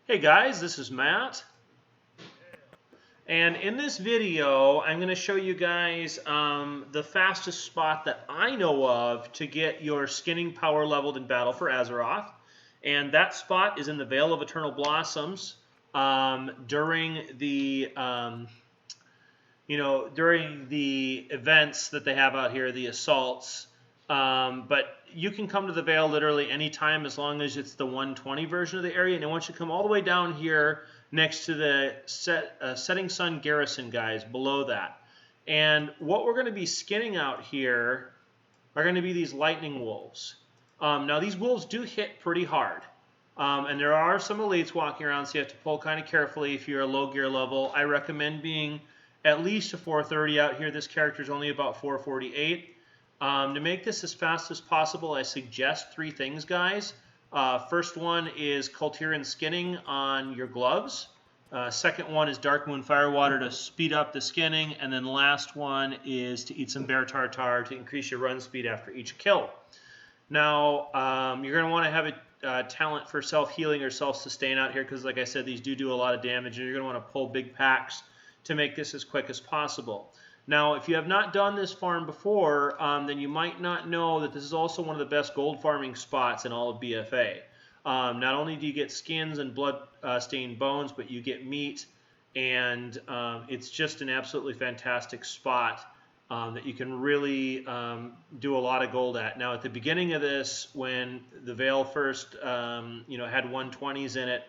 Hey guys, this is Matt, and in this video I'm going to show you guys the fastest spot that I know of to get your skinning power leveled in battle for Azeroth, and that spot is in the Vale of Eternal Blossoms during the during the events that they have out here, the assaults. But you can come to the Vale literally anytime as long as it's the 120 version of the area. And then once you come all the way down here next to the Setting Sun Garrison guys below that. And what we're going to be skinning out here are going to be these lightning wolves. Now these wolves do hit pretty hard. And there are some elites walking around, so you have to pull kind of carefully if you're a low gear level. I recommend being at least a 430 out here. This character is only about 448. To make this as fast as possible, I suggest three things, guys. First one is Kultiran skinning on your gloves. Second one is Dark Moon Firewater to speed up the skinning. And then the last one is to eat some Bear Tartar to increase your run speed after each kill. Now, you're going to want to have a talent for self-healing or self-sustain out here because, like I said, these do a lot of damage. And you're going to want to pull big packs to make this as quick as possible. Now, if you have not done this farm before, then you might not know that this is also one of the best gold farming spots in all of BFA. Not only do you get skins and blood-stained bones, but you get meat, and it's just an absolutely fantastic spot that you can really do a lot of gold at. Now, at the beginning of this, when the Vale first had 120s in it,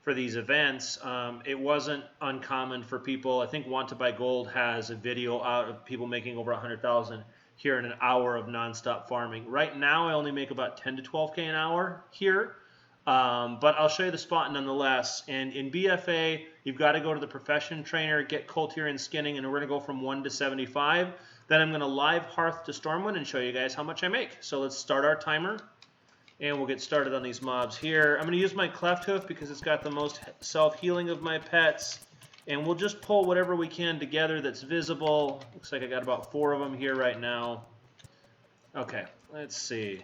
for these events, it wasn't uncommon for people. I think Want to Buy Gold has a video out of people making over 100,000 here in an hour of nonstop farming. Right now, I only make about 10 to 12K an hour here, but I'll show you the spot nonetheless. And in BFA, you've got to go to the profession trainer, get Kultiran skinning, and we're going to go from 1 to 75. Then I'm going to live Hearth to Stormwind and show you guys how much I make. So let's start our timer. And we'll get started on these mobs here. I'm going to use my Cleft Hoof because it's got the most self-healing of my pets. And we'll just pull whatever we can together that's visible. Looks like I got about 4 of them here right now. Okay, let's see.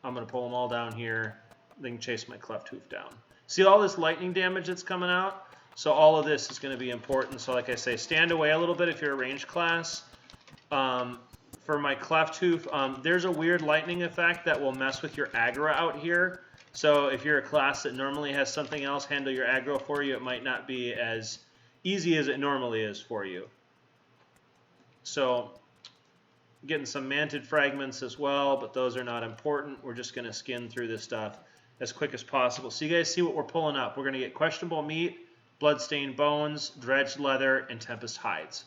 I'm going to pull them all down here. Then chase my Cleft Hoof down. See all this lightning damage that's coming out? So all of this is going to be important. So like I say, stand away a little bit if you're a ranged class. For my Cleft Hoof, there's a weird lightning effect that will mess with your aggro out here. So if you're a class that normally has something else handle your aggro for you, it might not be as easy as it normally is for you. So getting some manted fragments as well, but those are not important. We're just going to skin through this stuff as quick as possible. So you guys see what we're pulling up. We're going to get questionable meat, bloodstained bones, dredged leather, and tempest hides.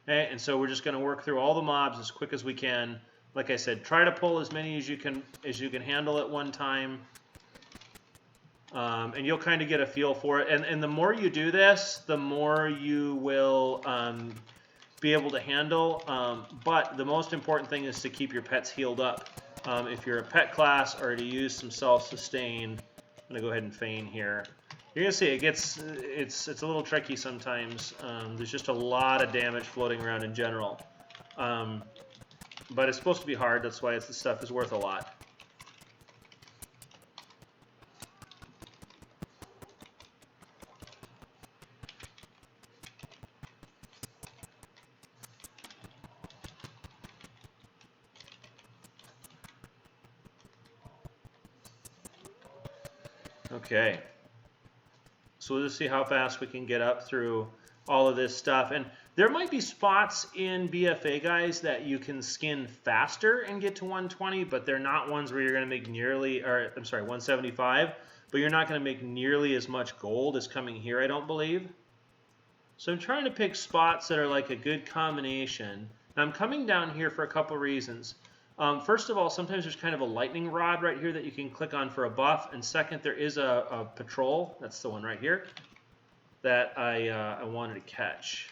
Okay, and so we're just going to work through all the mobs as quick as we can. Like I said, try to pull as many as you can handle at one time, and you'll kind of get a feel for it. And the more you do this, the more you will be able to handle. But the most important thing is to keep your pets healed up. If you're a pet class, or to use some self-sustain, I'm going to go ahead and feign here. You're going to see it's a little tricky sometimes. There's just a lot of damage floating around in general. But it's supposed to be hard. That's why this stuff is worth a lot. Okay. So we'll just see how fast we can get up through all of this stuff. And there might be spots in BFA, guys, that you can skin faster and get to 120, but they're not ones where you're going to make nearly, or I'm sorry, 175, but you're not going to make nearly as much gold as coming here, I don't believe. So I'm trying to pick spots that are like a good combination. Now I'm coming down here for a couple reasons. First of all, sometimes there's kind of a lightning rod right here that you can click on for a buff. And second, there is a patrol, that's the one right here, that I wanted to catch.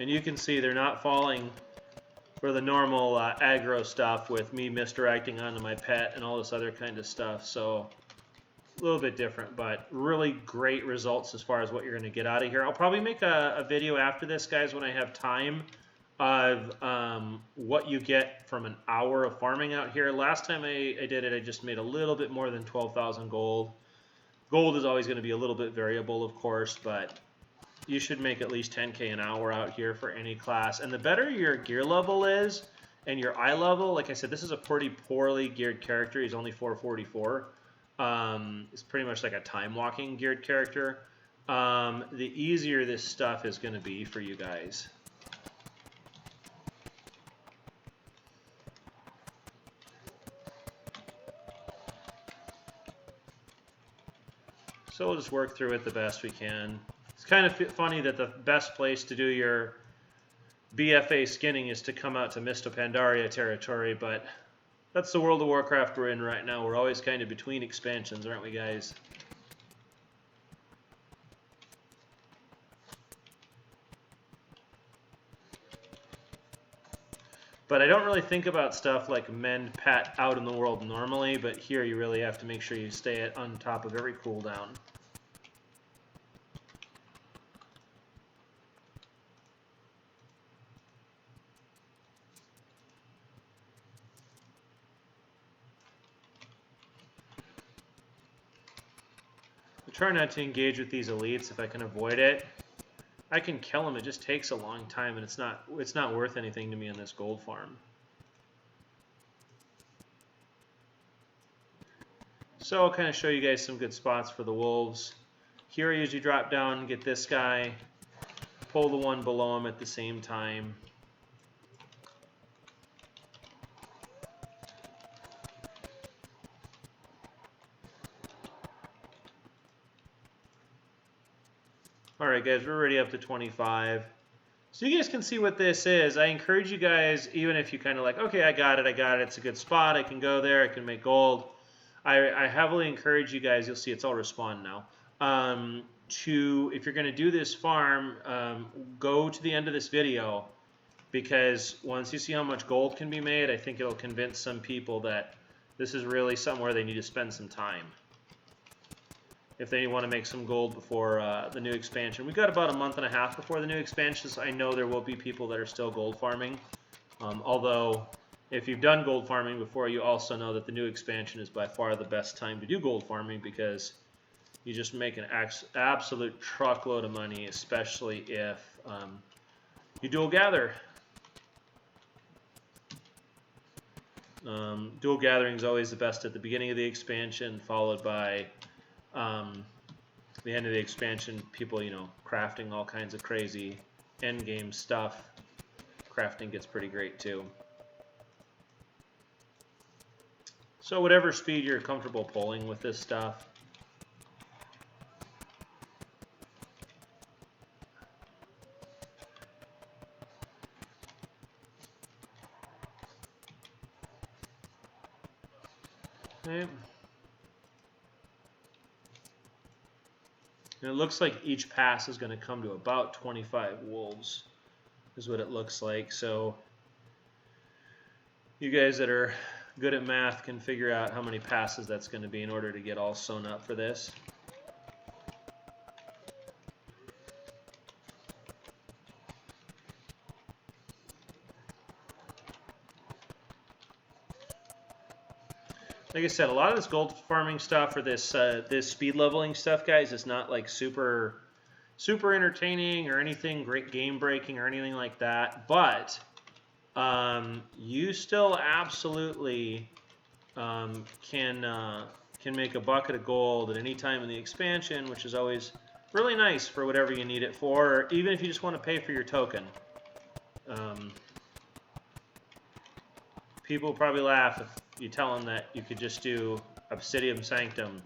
And you can see they're not falling for the normal aggro stuff with me misdirecting onto my pet and all this other kind of stuff. So a little bit different, but really great results as far as what you're going to get out of here. I'll probably make a video after this, guys, when I have time, of what you get from an hour of farming out here. Last time I did it, I just made a little bit more than 12,000 gold. Gold is always going to be a little bit variable, of course, but you should make at least 10K an hour out here for any class. And the better your gear level is and your eye level, like I said, this is a pretty poorly geared character. He's only 444. It's pretty much like a time-walking geared character. The easier this stuff is going to be for you guys. So we'll just work through it the best we can. It's kind of funny that the best place to do your BFA skinning is to come out to Mist of Pandaria territory, but that's the World of Warcraft we're in right now. We're always kind of between expansions, aren't we, guys? But I don't really think about stuff like mend pet out in the world normally, but here you really have to make sure you stay on top of every cooldown. I try not to engage with these elites if I can avoid it. I can kill them, it just takes a long time, and it's not worth anything to me on this gold farm. So I'll kind of show you guys some good spots for the wolves. Here I usually drop down and get this guy, pull the one below him at the same time. Alright guys, we're already up to 25. So you guys can see what this is. I encourage you guys, even if you kind of like, okay, I got it, it's a good spot, I can go there, I can make gold. I heavily encourage you guys, you'll see it's all respawn now, if you're going to do this farm, go to the end of this video, because once you see how much gold can be made, I think it'll convince some people that this is really somewhere they need to spend some time if they want to make some gold before the new expansion. We've got about a month and a half before the new expansion, so I know there will be people that are still gold farming. Although, if you've done gold farming before, you also know that the new expansion is by far the best time to do gold farming, because you just make an absolute truckload of money, especially if you dual gather. Dual gathering is always the best at the beginning of the expansion, followed by the end of the expansion, people, crafting all kinds of crazy end game stuff. Crafting gets pretty great too. So whatever speed you're comfortable pulling with this stuff. Okay. And it looks like each pass is going to come to about 25 wolves, is what it looks like. So you guys that are good at math can figure out how many passes that's going to be in order to get all sewn up for this. Like I said, a lot of this gold farming stuff or this this speed leveling stuff, guys, is not like super entertaining or anything great game breaking or anything like that. But you still absolutely can make a bucket of gold at any time in the expansion, which is always really nice for whatever you need it for, or even if you just want to pay for your token. People probably laugh if you tell them that you could just do Obsidian Sanctum,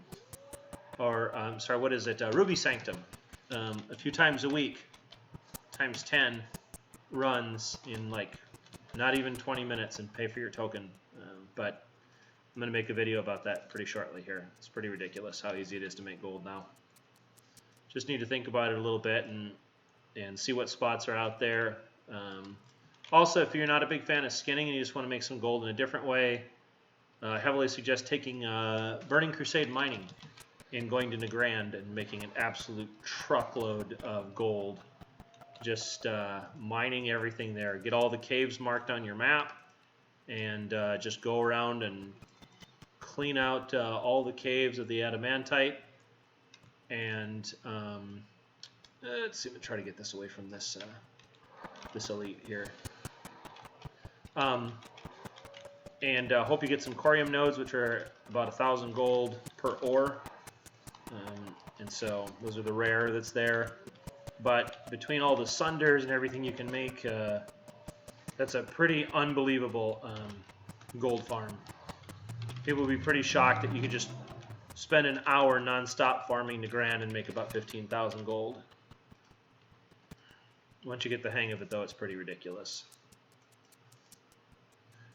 or sorry, what is it, Ruby Sanctum, a few times a week, times 10 runs in like not even 20 minutes and pay for your token. But I'm going to make a video about that pretty shortly here. It's pretty ridiculous how easy it is to make gold now. Just need to think about it a little bit and see what spots are out there. Also, if you're not a big fan of skinning and you just want to make some gold in a different way, I heavily suggest taking Burning Crusade mining. in going to Nagrand and making an absolute truckload of gold. Just mining everything there. Get all the caves marked on your map, and just go around and clean out all the caves of the adamantite. And let's see, try to get this away from this this elite here. And hope you get some corium nodes, which are about 1,000 gold per ore. And so those are the rare that's there. But between all the sunders and everything you can make, that's a pretty unbelievable gold farm. People would be pretty shocked that you could just spend an hour non-stop farming Nagrand and make about 15,000 gold. Once you get the hang of it, though, it's pretty ridiculous.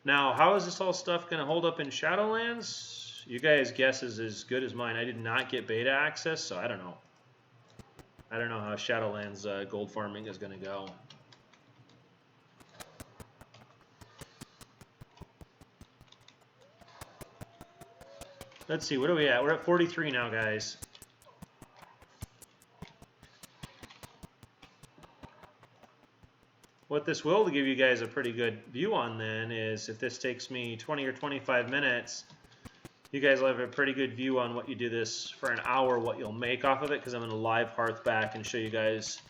Now, how is this all stuff going to hold up in Shadowlands? You guys' guess is as good as mine. I did not get beta access, so I don't know. I don't know how Shadowlands gold farming is going to go. Let's see, what are we at? We're at 43 now, guys. What this will give you guys a pretty good view on then is if this takes me 20 or 25 minutes, you guys will have a pretty good view on what you do this for an hour, what you'll make off of it, because I'm going to live hearth back and show you guys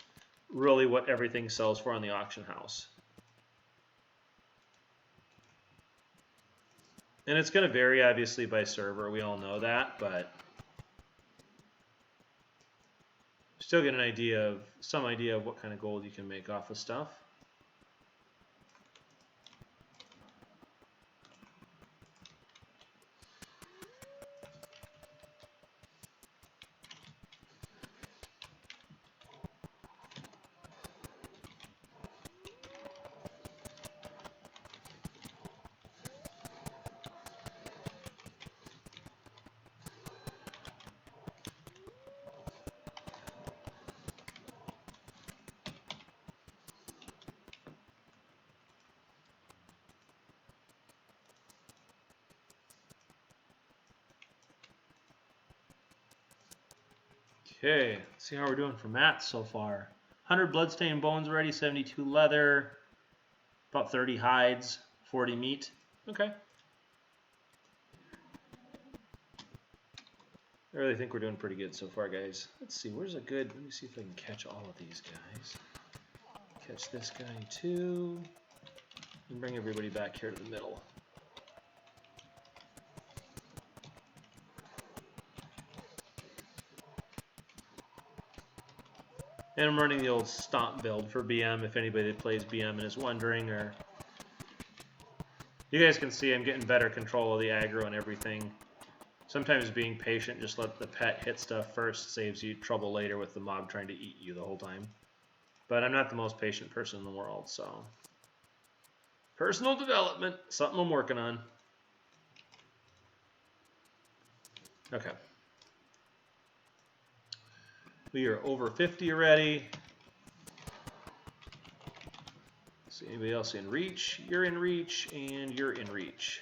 really what everything sells for on the auction house. And it's going to vary, obviously, by server. We all know that, but still get an idea of, some idea of what kind of gold you can make off of stuff. Okay, let's see how we're doing for mats so far. 100 bloodstained bones already, 72 leather, about 30 hides, 40 meat. Okay. I really think we're doing pretty good so far, guys. Let's see, where's a good, let me see if I can catch all of these guys. Catch this guy too, and bring everybody back here to the middle. And I'm running the old stomp build for BM if anybody that plays BM and is wondering, or you guys can see I'm getting better control of the aggro and everything. Sometimes being patient, just let the pet hit stuff first, saves you trouble later with the mob trying to eat you the whole time. But I'm not the most patient person in the world, so. Personal development, something I'm working on. Okay. We are over 50 already. See anybody else in reach? You're in reach, and you're in reach.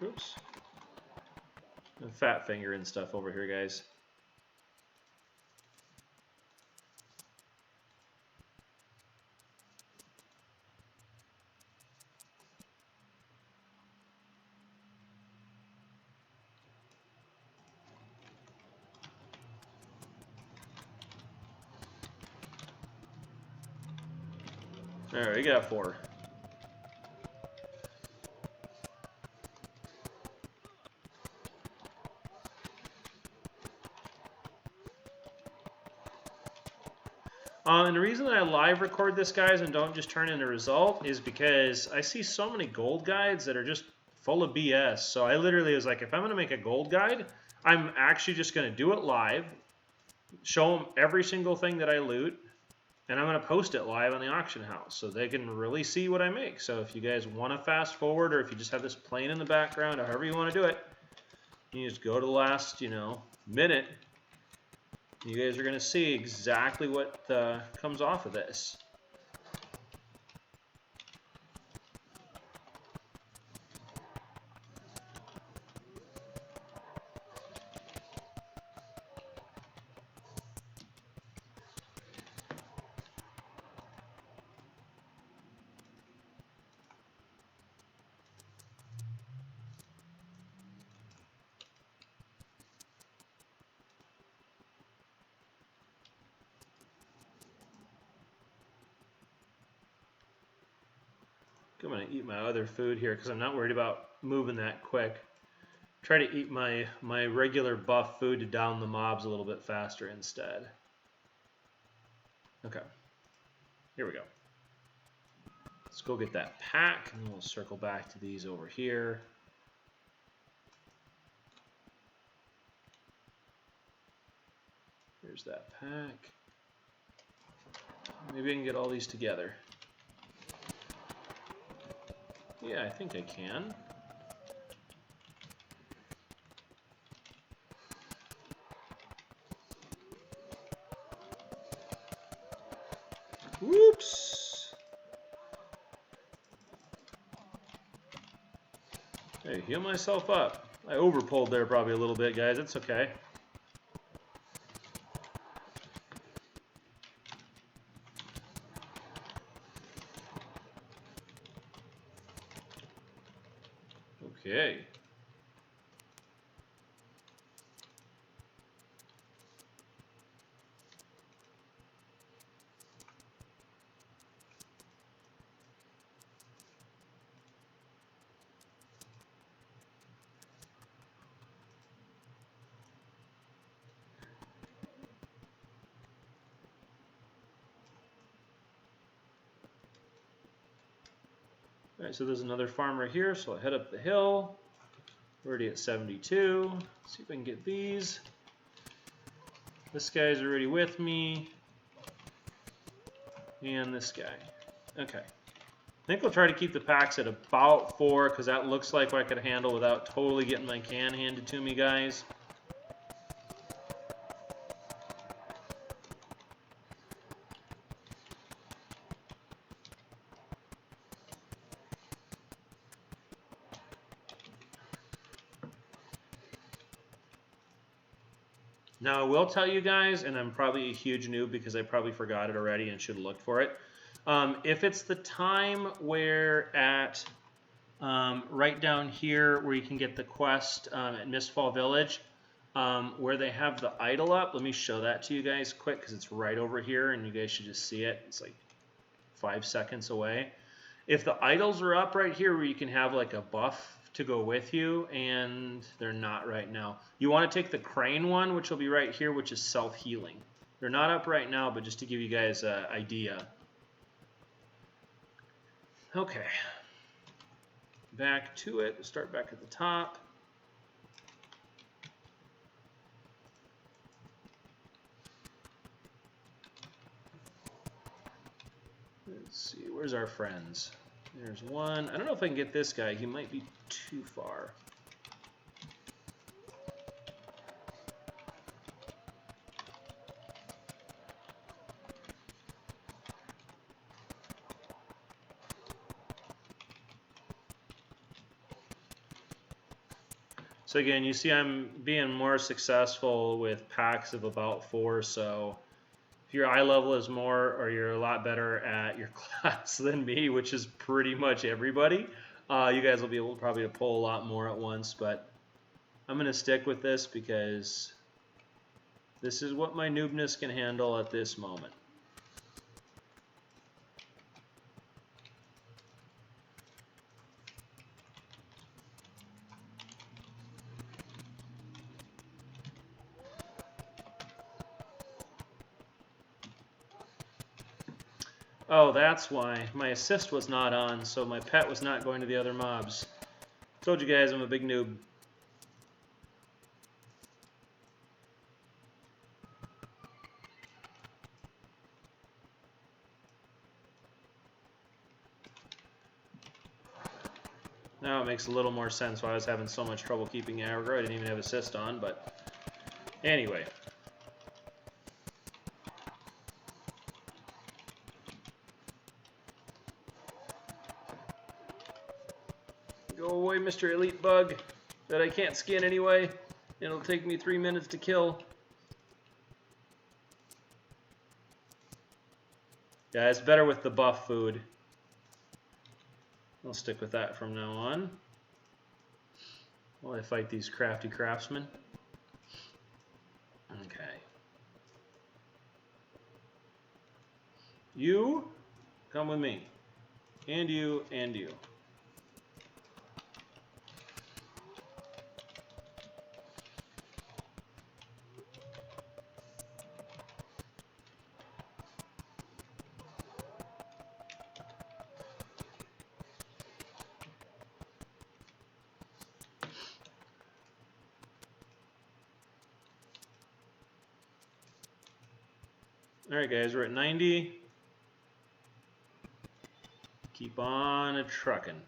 Oops. Fat finger and stuff over here, guys. All right, we got 4. And the reason that I live record this, guys, and don't just turn in a result is because I see so many gold guides that are just full of BS. So I literally was like, if I'm going to make a gold guide, I'm actually just going to do it live, show them every single thing that I loot, And I'm going to post it live on the auction house so they can really see what I make. So if you guys want to fast forward, or if you just have this playing in the background, or however you want to do it, you just go to the last, minute. You guys are going to see exactly what comes off of this. I'm going to eat my other food here because I'm not worried about moving that quick. Try to eat my regular buff food to down the mobs a little bit faster instead. Okay, here we go. Let's go get that pack, and we'll circle back to these over here. Here's that pack. Maybe I can get all these together. Yeah, I think I can. Whoops! Hey, heal myself up. I overpulled there probably a little bit, guys. It's okay. Okay. All right, so there's another farmer here, so I'll head up the hill. We're already at 72. Let's see if I can get these. This guy's already with me. And this guy. Okay. I think we'll try to keep the packs at about 4, because that looks like what I could handle without totally getting my can handed to me, guys. Now, I will tell you guys, and I'm probably a huge noob because I probably forgot it already and should have looked for it. If it's the time where at right down here where you can get the quest at Mistfall Village, where they have the idol up, let me show that to you guys quick because it's right over here and you guys should just see it. It's like 5 seconds away. If the idols are up right here where you can have like a buff to go with you, and they're not right now. You want to take the crane one, which will be right here, which is self-healing. They're not up right now, but just to give you guys an idea. Okay. Back to it. Start back at the top. Let's see, where's our friends? There's one. I don't know if I can get this guy. He might be too far. So again, you see I'm being more successful with packs of about 4, so if your eye level is more, or you're a lot better at your class than me, which is pretty much everybody, you guys will be able probably to pull a lot more at once, but I'm going to stick with this because this is what my noobness can handle at this moment. Oh, that's why. My assist was not on, so my pet was not going to the other mobs. Told you guys I'm a big noob. Now it makes a little more sense why I was having so much trouble keeping aggro. I didn't even have assist on, but anyway. Go away, Mr. Elite Bug, that I can't skin anyway. It'll take me 3 minutes to kill. Yeah, it's better with the buff food. I'll stick with that from now on. While I fight these crafty craftsmen. Okay. You, come with me. And you, and you. Alright guys, we're at 90. Keep on a-trucking.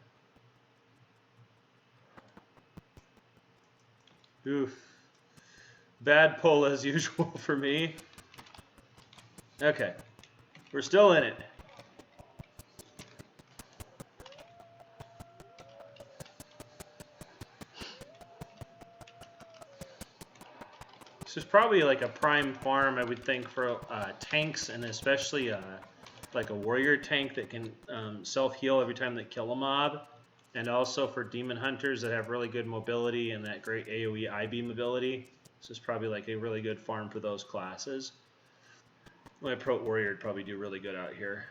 Oof. Bad pull as usual for me. Okay. We're still in it. This is probably like a prime farm, I would think, for tanks, and especially like a warrior tank that can self-heal every time they kill a mob. And also for demon hunters that have really good mobility and that great AoE IB mobility. This is probably like a really good farm for those classes. My pro warrior would probably do really good out here.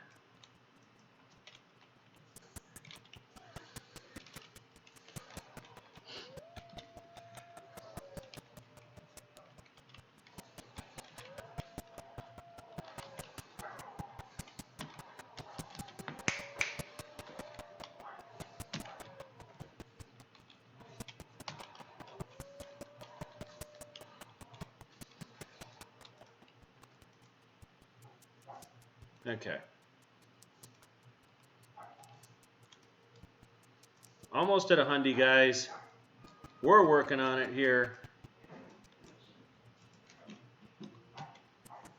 Okay. Almost at 100, guys. We're working on it here.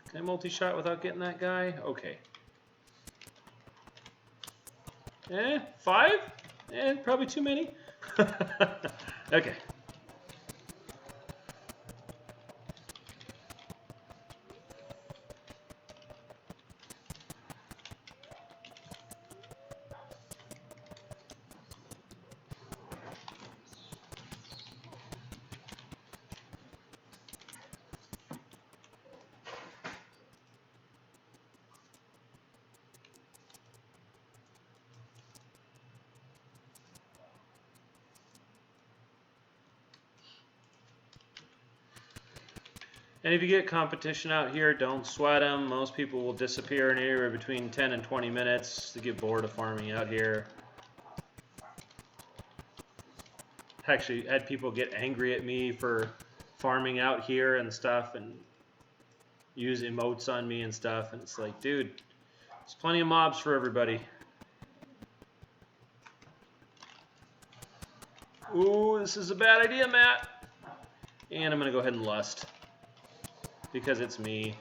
Can I multi-shot without getting that guy? Okay. 5? Probably too many. Okay. And if you get competition out here, don't sweat them. Most people will disappear in anywhere between 10 and 20 minutes to get bored of farming out here. Actually, had people get angry at me for farming out here and stuff and use emotes on me and stuff. And it's like, dude, there's plenty of mobs for everybody. Ooh, this is a bad idea, Matt. And I'm going to go ahead and lust. Because it's me.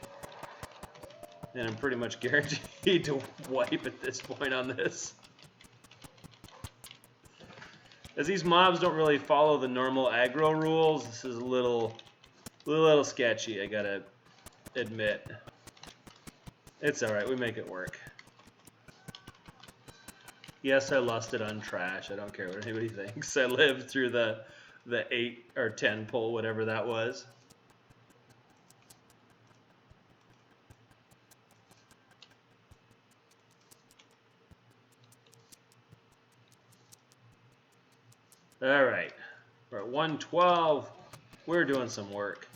And I'm pretty much guaranteed to wipe at this point on this. As these mobs don't really follow the normal aggro rules, this is a little sketchy, I gotta admit. It's alright, we make it work. Yes, I lusted on trash. I don't care what anybody thinks. I lived through the 8 or 10 pull, whatever that was. All right, we're at 112. We're doing some work.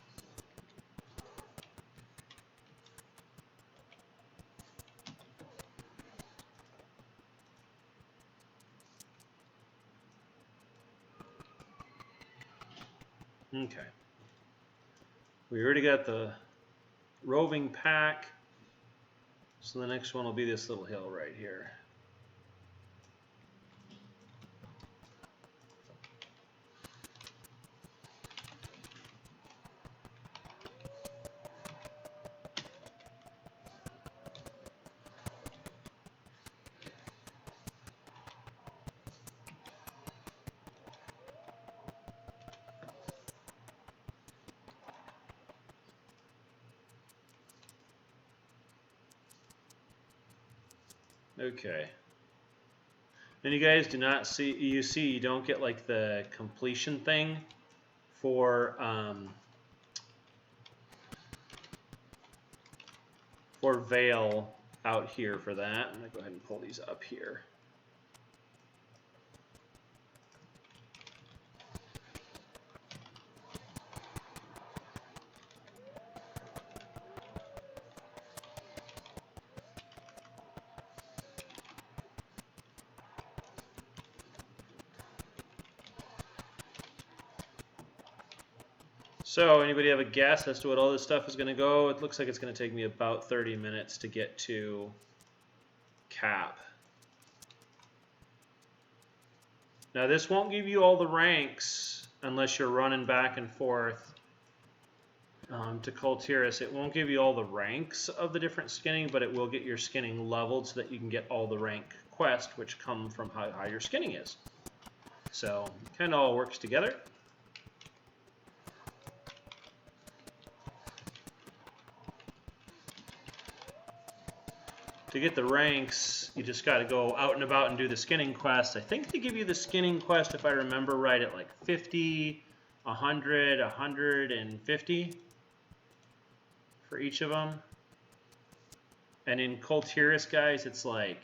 Okay. We already got the roving pack. So the next one will be this little hill right here. Okay. And you guys do not see, you don't get like the completion thing for Veil out here for that. I'm gonna go ahead and pull these up here. So, anybody have a guess as to what all this stuff is going to go? It looks like it's going to take me about 30 minutes to get to cap. Now, this won't give you all the ranks unless you're running back and forth to Kultiris. It won't give you all the ranks of the different skinning, but it will get your skinning leveled so that you can get all the rank quests, which come from how high your skinning is. So, it kind of all works together. To get the ranks, you just got to go out and about and do the skinning quest. I think they give you the skinning quest, if I remember right, at like 50, 100, 150 for each of them. And in Kultiris, guys, it's like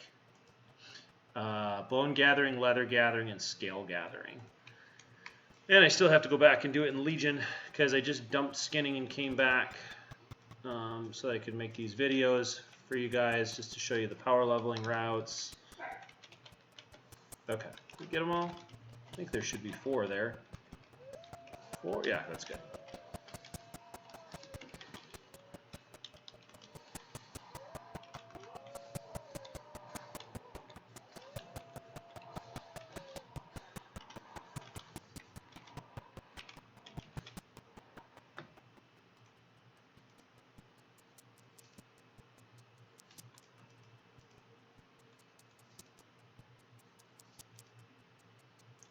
bone gathering, leather gathering, and scale gathering. And I still have to go back and do it in Legion because I just dumped skinning and came back so I could make these videos for you guys just to show you the power leveling routes. Okay, did we get them all? I think there should be 4 there. 4? Yeah, that's good.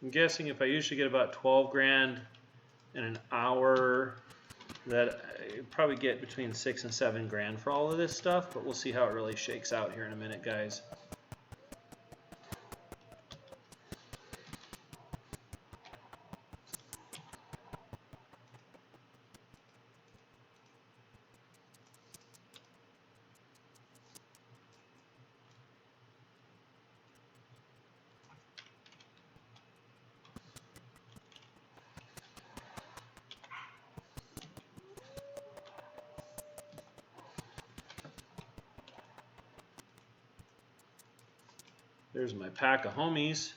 I'm guessing if I usually get about 12 grand in an hour, that I probably get between 6 and 7 grand for all of this stuff, but we'll see how it really shakes out here in a minute, guys. There's my pack of homies.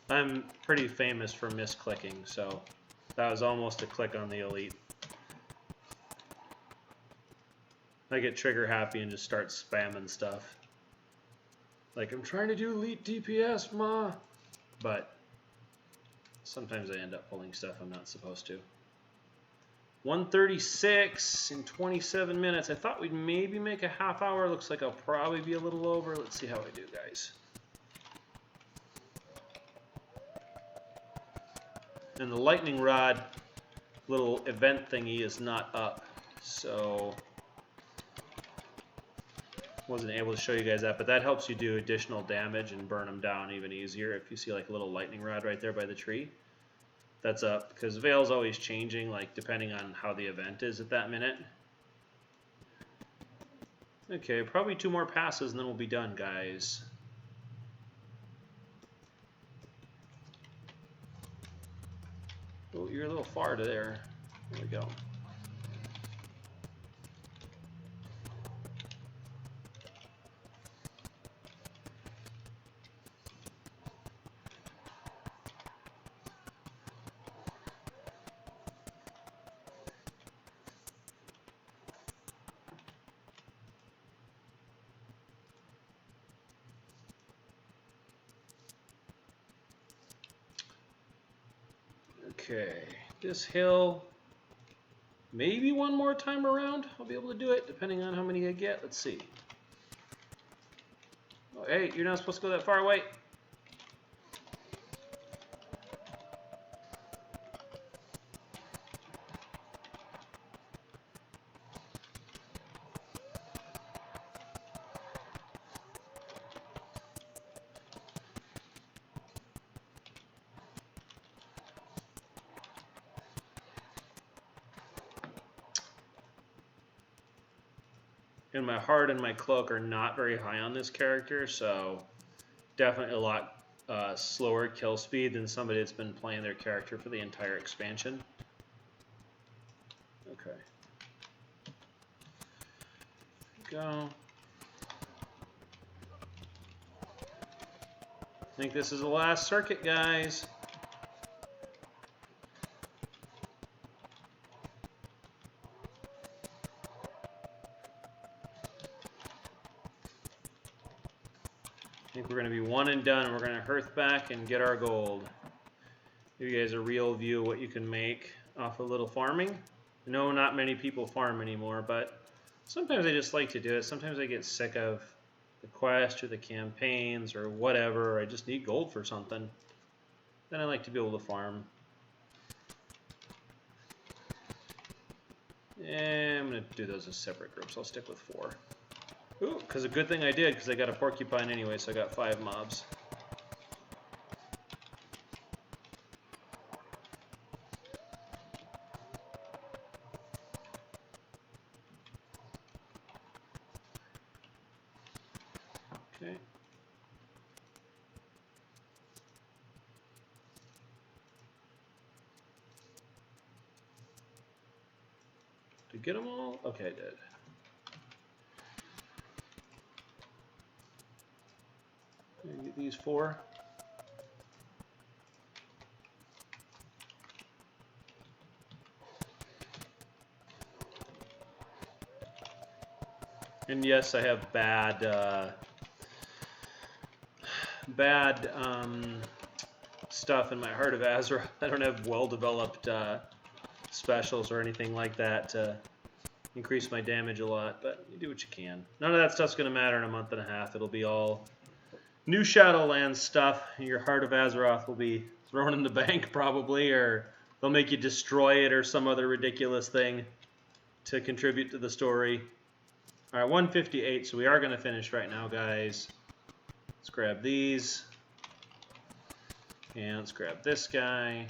I'm pretty famous for misclicking, so that was almost a click on the elite. I get trigger happy and just start spamming stuff. Like, I'm trying to do elite DPS, ma. But sometimes I end up pulling stuff I'm not supposed to. 136 in 27 minutes. I thought we'd maybe make a half hour. Looks like I'll probably be a little over. Let's see how I do, guys. And the lightning rod little event thingy is not up. So wasn't able to show you guys that, but that helps you do additional damage and burn them down even easier. If you see like a little lightning rod right there by the tree, that's up, because Veil's always changing, like depending on how the event is at that minute. Okay, probably 2 more passes and then we'll be done, guys. Oh, you're a little far to there. There we go. Okay, this hill maybe one more time around I'll be able to do it, depending on how many I get. Let's see. Oh, hey, you're not supposed to go that far away. And my heart and my cloak are not very high on this character, so definitely a lot slower kill speed than somebody that's been playing their character for the entire expansion. Okay. Go. I think this is the last circuit, guys. I think we're going to be one and done. We're going to hearth back and get our gold. Give you guys a real view of what you can make off a little farming. I know not many people farm anymore, but sometimes I just like to do it. Sometimes I get sick of the quest or the campaigns or whatever, or I just need gold for something. Then I like to be able to farm. And I'm going to do those as separate groups. I'll stick with 4. Ooh, because a good thing I did, because I got a porcupine anyway, so I got 5 mobs. Okay. Did I get them all? Okay, I did. Get these 4. And yes, I have bad stuff in my Heart of Azeroth. I don't have well-developed specials or anything like that to increase my damage a lot, but you do what you can. None of that stuff's going to matter in a month and a half. It'll be all new Shadowlands stuff. Your Heart of Azeroth will be thrown in the bank probably, or they'll make you destroy it or some other ridiculous thing to contribute to the story. All right, 158, so we are going to finish right now, guys. Let's grab these. And let's grab this guy.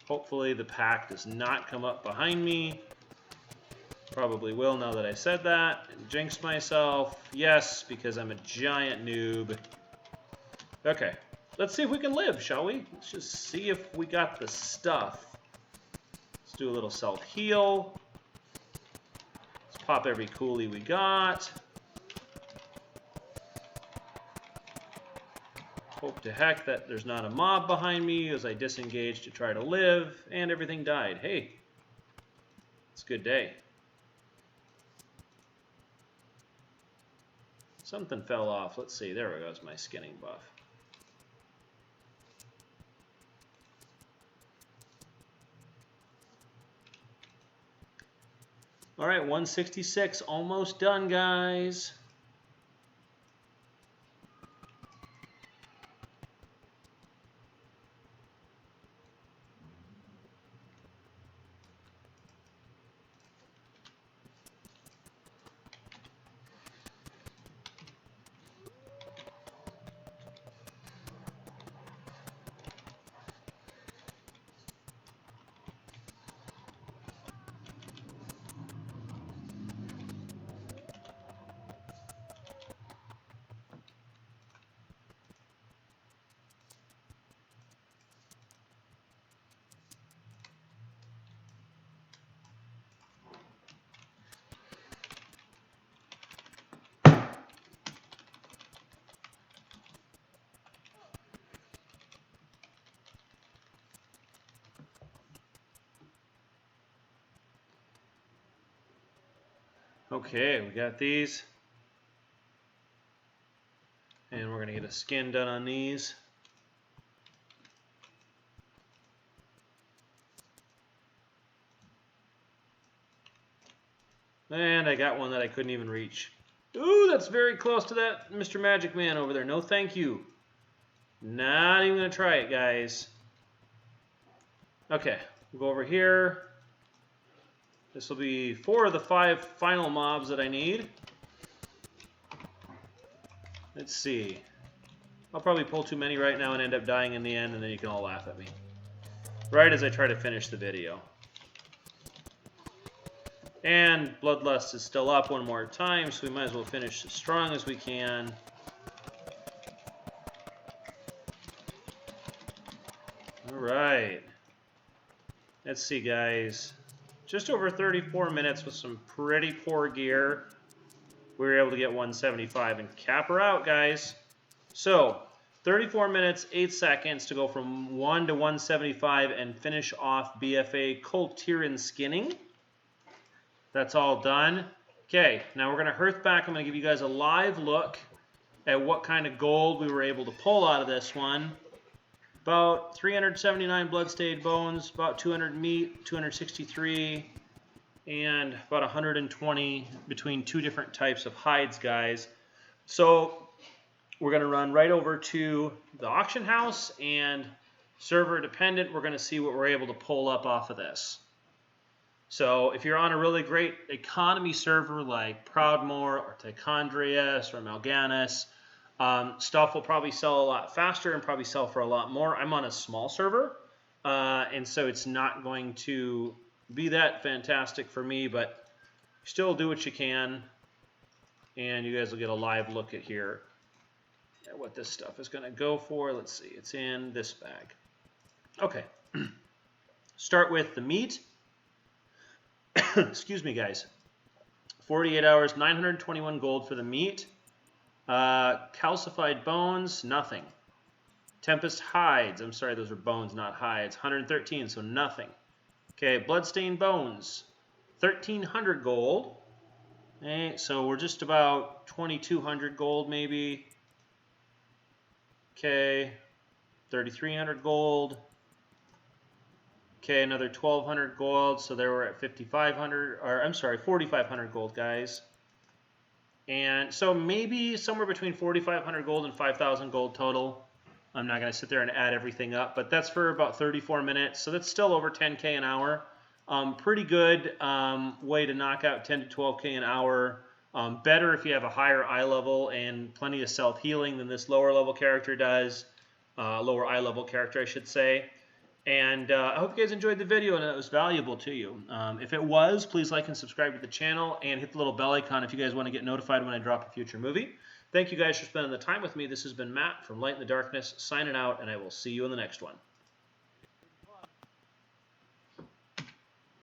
Hopefully the pack does not come up behind me. Probably will now that I said that. And jinx myself. Yes, because I'm a giant noob. Okay, let's see if we can live, shall we? Let's just see if we got the stuff. Let's do a little self-heal. Let's pop every coolie we got. Hope to heck that there's not a mob behind me as I disengage to try to live, and everything died. Hey, it's a good day. Something fell off. Let's see. There goes my skinning buff. All right, 166. Almost done, guys. Okay, we got these. And we're going to get a skin done on these. And I got one that I couldn't even reach. Ooh, that's very close to that Mr. Magic Man over there. No thank you. Not even going to try it, guys. Okay, we'll go over here. This will be 4 of the 5 final mobs that I need. Let's see. I'll probably pull too many right now and end up dying in the end, and then you can all laugh at me. Right as I try to finish the video. And Bloodlust is still up one more time, so we might as well finish as strong as we can. Alright. Let's see, guys. Just over 34 minutes with some pretty poor gear. We were able to get 175 and cap her out, guys. So, 34 minutes, 8 seconds to go from 1 to 175 and finish off BFA Coltiran skinning. That's all done. Okay, now we're going to hearth back. I'm going to give you guys a live look at what kind of gold we were able to pull out of this one. About 379 bloodstained bones, about 200 meat, 263, and about 120 between 2 different types of hides, guys. So we're going to run right over to the auction house, and server dependent, we're going to see what we're able to pull up off of this. So if you're on a really great economy server like Proudmoore or Tichondrius or Mal'Ganis, stuff will probably sell a lot faster and probably sell for a lot more. I'm on a small server, and so it's not going to be that fantastic for me, but still do what you can, and you guys will get a live look at here at what this stuff is going to go for. Let's see, it's in this bag. Okay, start with the meat. Excuse me, guys. 48 hours, 921 gold for the meat. Calcified bones, nothing. Tempest hides, I'm sorry, those are bones, not hides. 113, so nothing. Okay, bloodstained bones, 1,300 gold. Okay, so we're just about 2,200 gold, maybe. Okay, 3,300 gold. Okay, another 1,200 gold, so there we're at 5,500, or I'm sorry, 4,500 gold, guys. And so maybe somewhere between 4,500 gold and 5,000 gold total. I'm not going to sit there and add everything up, but that's for about 34 minutes, so that's still over 10K an hour. Pretty good way to knock out 10 to 12K an hour. Better if you have a higher eye level and plenty of self-healing than this lower level character does. Lower eye level character, I should say. And I hope you guys enjoyed the video and it was valuable to you. If it was, please like and subscribe to the channel and hit the little bell icon if you guys want to get notified when I drop a future movie. Thank you guys for spending the time with me. This has been Matt from Light in the Darkness signing out, and I will see you in the next one.